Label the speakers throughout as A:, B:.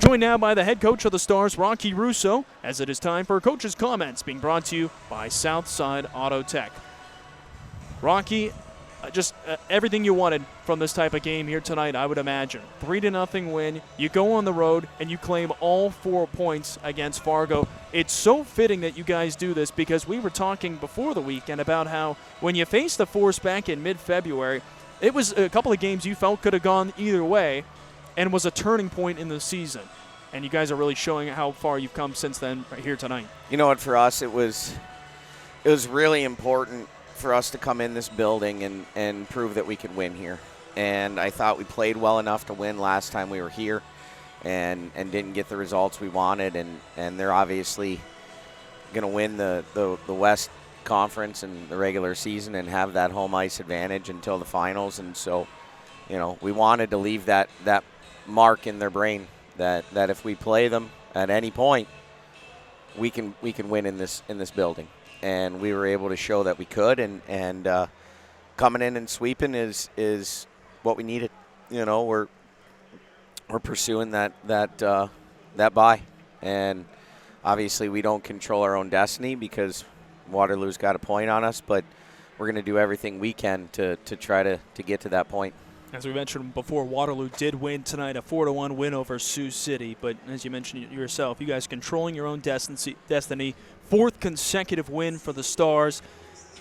A: joined now by the head coach of the Stars, Rocky Russo, as it is time for Coach's Comments, being brought to you by Southside Auto Tech. Rocky, just everything you wanted from this type of game here tonight, I would imagine. 3-0 win. You go on the road and you claim all 4 points against Fargo. It's so fitting that you guys do this because we were talking before the weekend about how when you faced the Force back in mid-February, it was a couple of games you felt could have gone either way and was a turning point in the season. And you guys are really showing how far you've come since then right here tonight.
B: You know what, for us it was really important for us to come in this building and prove that we could win here. And I thought we played well enough to win last time we were here and didn't get the results we wanted. And they're obviously going to win the West Conference and the regular season and have that home ice advantage until the finals. And so, you know, we wanted to leave that mark in their brain that if we play them at any point, we can win in this building. And we were able to show that we could, and coming in and sweeping is what we needed. You know, we're pursuing that bye, and obviously we don't control our own destiny because Waterloo's got a point on us, but we're going to do everything we can to try to get to that point.
A: As we mentioned before, Waterloo did win tonight, a 4-1 win over Sioux City. But as you mentioned yourself, you guys controlling your own destiny. Fourth consecutive win for the Stars.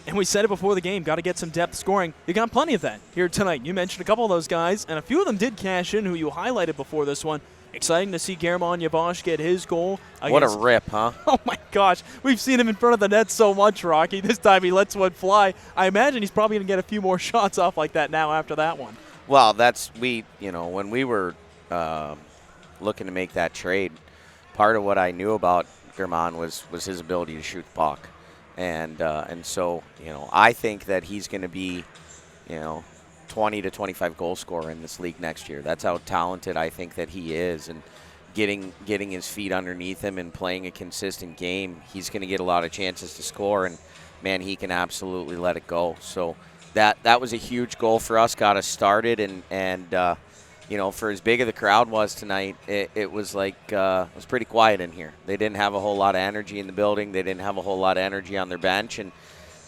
A: And we said it before the game, got to get some depth scoring. You got plenty of that here tonight. You mentioned a couple of those guys, and a few of them did cash in who you highlighted before this one. Exciting to see German Yavash get his goal.
B: What a rip, huh?
A: Oh, my gosh. We've seen him in front of the net so much, Rocky. This time he lets one fly. I imagine he's probably going to get a few more shots off like that now after that one.
B: Well, when we were looking to make that trade, part of what I knew about German was his ability to shoot the puck. And so, you know, I think that he's going to be, you know, 20 to 25 goal scorer in this league next year. That's how talented I think that he is. And getting his feet underneath him and playing a consistent game, he's going to get a lot of chances to score. And, man, he can absolutely let it go. So that was a huge goal for us, got us started. And you know, for as big as the crowd was tonight, it was like it was pretty quiet in here. They didn't have a whole lot of energy in the building. They didn't have a whole lot of energy on their bench. And,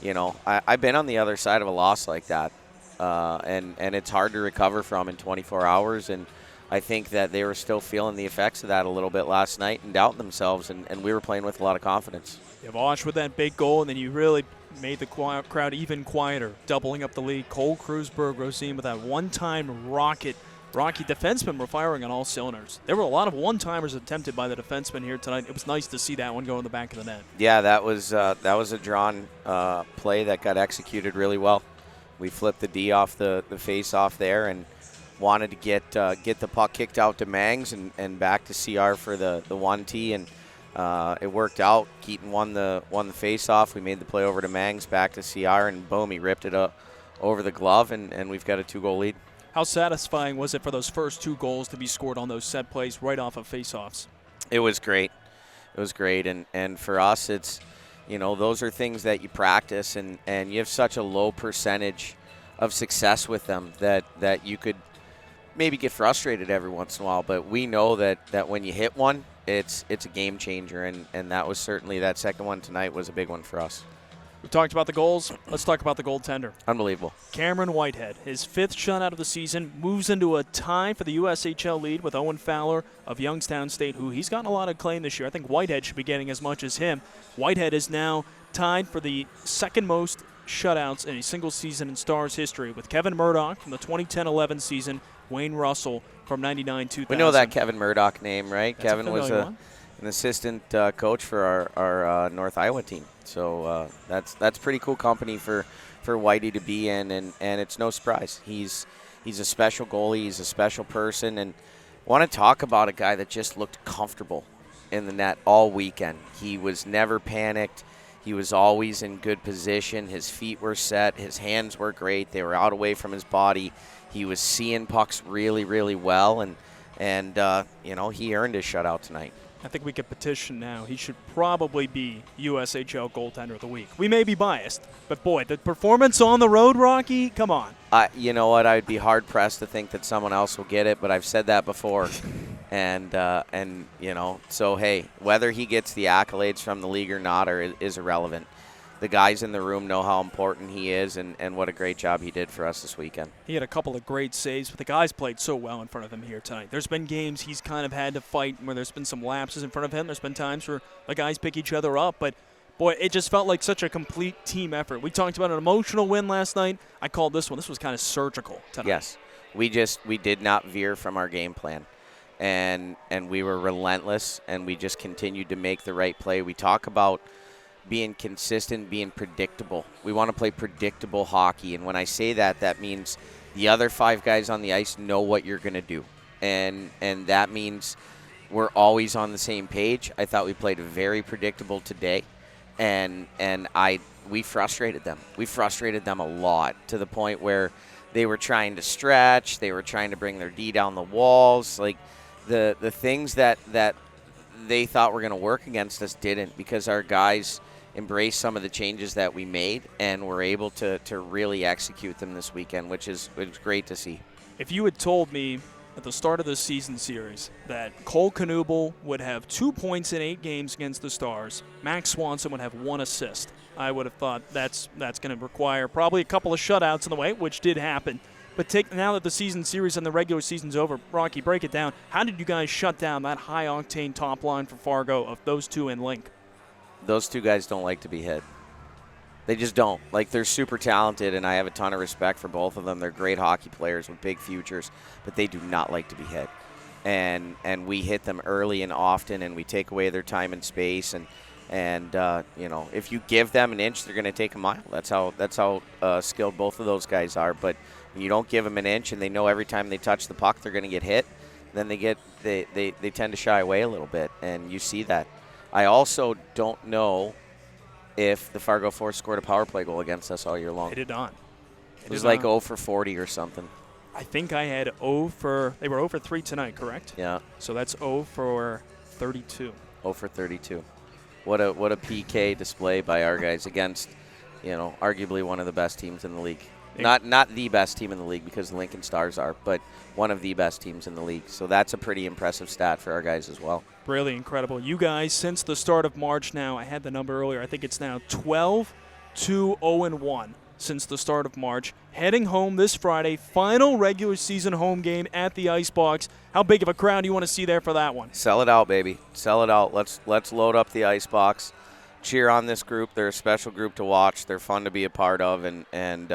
B: you know, I've been on the other side of a loss like that. And it's hard to recover from in 24 hours. And I think that they were still feeling the effects of that a little bit last night and doubting themselves. And we were playing with a lot of confidence.
A: Yavash with that big goal, and then you really made the crowd even quieter, doubling up the lead. Cole Krusberg, Rosine with that one-time rocket. Rocky defensemen were firing on all cylinders. There were a lot of one-timers attempted by the defensemen here tonight. It was nice to see that one go in the back of the net. Yeah, that was a drawn play that got executed really well. We flipped the D off the face-off there and wanted to get the puck kicked out to Mangs and back to CR for the 1T, and it worked out. Keaton won the face-off. We made the play over to Mangs, back to CR, and boom, he ripped it up over the glove, and we've got a 2-goal lead. How satisfying was it for those first 2 goals to be scored on those set plays right off of face-offs?
B: It was great. It was great, and for us, it's, you know, those are things that you practice, and you have such a low percentage of success with them that you could maybe get frustrated every once in a while, but we know that when you hit one, it's a game changer, and that was certainly, that second one tonight was a big one for us.
A: We talked about the goals. Let's talk about the goaltender.
B: Unbelievable. Cameron
A: Whitehead, his 5th shutout of the season, moves into a tie for the USHL lead with Owen Fowler of Youngstown State, who he's gotten a lot of claim this year. I think Whitehead should be getting as much as him. Whitehead is now tied for the second most shutouts in a single season in Stars history, with Kevin Murdoch from the 2010-11 season, Wayne Russell from 99-2000.
B: We know that Kevin Murdoch name, right?
A: That's
B: Kevin was an assistant coach for our North Iowa team. So that's pretty cool company for Whitey to be in, and it's no surprise. He's a special goalie. He's a special person, and I want to talk about a guy that just looked comfortable in the net all weekend. He was never panicked. He was always in good position. His feet were set. His hands were great. They were out away from his body. He was seeing pucks really, really well, and you know, he earned his shutout tonight.
A: I think we could petition now. He should probably be USHL Goaltender of the Week. We may be biased, but boy, the performance on the road, Rocky, come on.
B: You know what? I'd be hard-pressed to think that someone else will get it, but I've said that before. And so hey, whether he gets the accolades from the league or not is irrelevant. The guys in the room know how important he is and what a great job he did for us this weekend.
A: He had a couple of great saves, but the guys played so well in front of him here tonight. There's been games he's kind of had to fight where there's been some lapses in front of him. There's been times where the guys pick each other up, but boy, it just felt like such a complete team effort. We talked about an emotional win last night. I called this one. This was kind of surgical tonight.
B: Yes. We did not veer from our game plan. And we were relentless, and we just continued to make the right play. We talk about being consistent, being predictable. We want to play predictable hockey, and when I say that, that means the other 5 guys on the ice know what you're going to do, and that means we're always on the same page. I thought we played very predictable today, and we frustrated them. We frustrated them a lot to the point where they were trying to stretch, they were trying to bring their D down the walls, like the things that they thought were going to work against us didn't, because our guys embraced some of the changes that we made and were able to really execute them this weekend, which was great to see.
A: If you had told me at the start of this season series that Cole Knuble would have 2 points in 8 games against the Stars, Max Swanson would have 1 assist, I would have thought that's going to require probably a couple of shutouts in the way, which did happen. But now that the season series and the regular season's over, Rocky, break it down. How did you guys shut down that high-octane top line for Fargo of those 2 in Link?
B: Those 2 guys don't like to be hit. They just don't. Like, they're super talented, and I have a ton of respect for both of them. They're great hockey players with big futures, but they do not like to be hit. And we hit them early and often, and we take away their time and space. And if you give them an inch, they're going to take a mile. That's how skilled both of those guys are. But when you don't give them an inch, and they know every time they touch the puck they're going to get hit, then they tend to shy away a little bit, and you see that. I also don't know if the Fargo Force scored a power play goal against us all year long.
A: They did not.
B: It was like 0 for 40 or something.
A: I think I had they were 0 for 3 tonight, correct?
B: Yeah.
A: So that's 0 for 32.
B: 0 for 32. What a PK display by our guys against, arguably one of the best teams in the league. Not the best team in the league, because the Lincoln Stars are, but one of the best teams in the league. So that's a pretty impressive stat for our guys as well.
A: Really incredible. You guys, since the start of March now, I had the number earlier, I think it's now 12-2-0-1 since the start of March. Heading home this Friday, final regular season home game at the Icebox. How big of a crowd do you want to see there for that one?
B: Sell it out, baby. Sell it out. Let's load up the Icebox. Cheer on this group. They're a special group to watch. They're fun to be a part of, and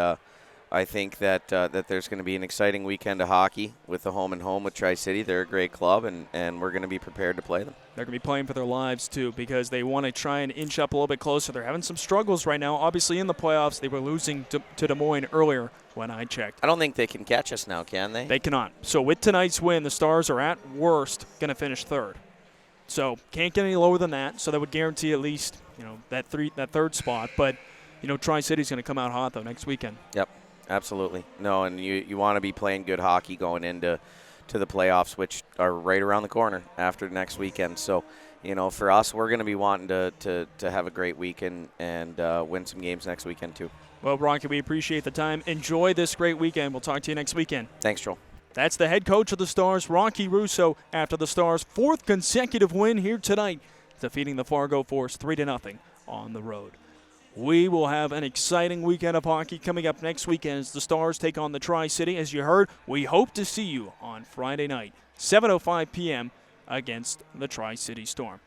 B: I think that there's going to be an exciting weekend of hockey with the home and home with Tri-City. They're a great club, and we're going to be prepared to play them.
A: They're going to be playing for their lives, too, because they want to try and inch up a little bit closer. They're having some struggles right now. Obviously, in the playoffs, they were losing to Des Moines earlier when I checked.
B: I don't think they can catch us now, can they?
A: They cannot. So with tonight's win, the Stars are at worst going to finish 3rd. So can't get any lower than that. So that would guarantee at least that 3rd spot. But Tri-City's going to come out hot though next weekend.
B: Yep. Absolutely. No, and you want to be playing good hockey going into the playoffs, which are right around the corner after next weekend. So, for us, we're going to be wanting to have a great weekend and win some games next weekend too.
A: Well, Rocky, we appreciate the time. Enjoy this great weekend. We'll talk to you next weekend.
B: Thanks, Joel.
A: That's the head coach of the Stars, Rocky Russo, after the Stars' 4th consecutive win here tonight, defeating the Fargo Force 3-0 on the road. We will have an exciting weekend of hockey coming up next weekend as the Stars take on the Tri-City. As you heard, we hope to see you on Friday night, 7:05 p.m. against the Tri-City Storm.